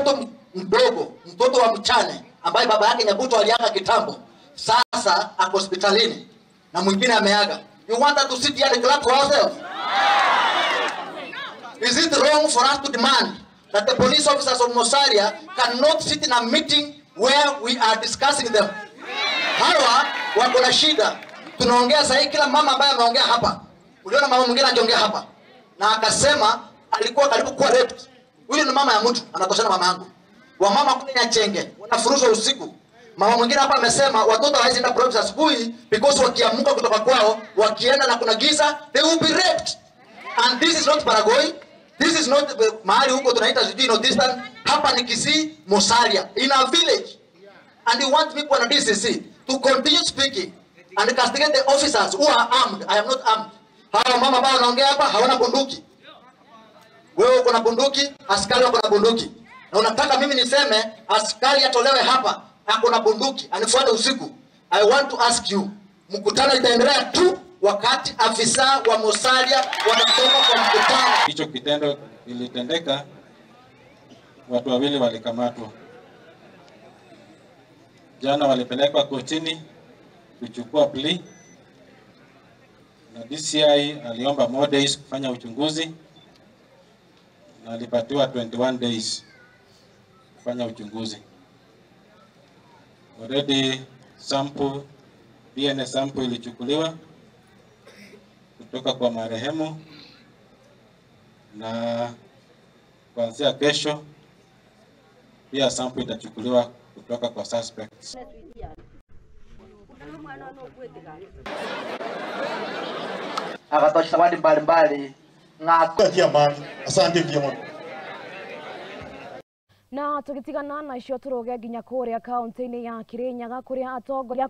mtoto mdogo, mtoto wa mchane ambaye baba yake Nyabuto aliaga kitambo, sasa ako hospitalini na mwingine ameaga. You want us to sit here and clap for ourselves? Is it wrong for us to demand that the police officers of Musalia cannot sit in a meeting where we are discussing them? Hawa wako na shida. Tunaongea sasa, kila mama ambaye ameongea hapa. Uliona mama mwingine akiongea hapa na akasema alikuwa karibu kuwa raped. Huyu ni mama ya mtu, anatoshana mama yangu. Wamama kule Nyachenge wanafuruzwa usiku. Mama mwingine hapa amesema watoto hawezi enda province asubuhi because wakiamka kutoka kwao, wakienda na kuna giza, they will be raped. And this is not Baragoi. This is not mahali huko tunaita sijui no distance. Hapa ni Kisiii, Musalia, in a village. And you want people on DCC to continue speaking and castigate the officers who are armed. I am not armed. Hawa mama ambao wanaongea hapa hawana bunduki. Wewe uko na bunduki, askari wako na bunduki. Na unataka mimi niseme askari atolewe hapa, ako na bunduki, anifuate usiku. I want to ask you, mkutano itaendelea tu wakati afisa wa Musalia wanatoka kwa mkutano. Hicho kitendo kilitendeka, watu wawili walikamatwa. Jana walipelekwa kotini kuchukua plea, na DCI aliomba more days kufanya uchunguzi na alipatiwa 21 days kufanya uchunguzi. Already sample, DNA sample ilichukuliwa kutoka kwa marehemu, na kuanzia kesho pia sample itachukuliwa kutoka kwa suspects. Akatoa zawadi mbalimbali ngatia mani. Asante vyema. Na tukitigana na icio turoge nginya kuria kaunti-ini ya Kirinyaga kuria atongoria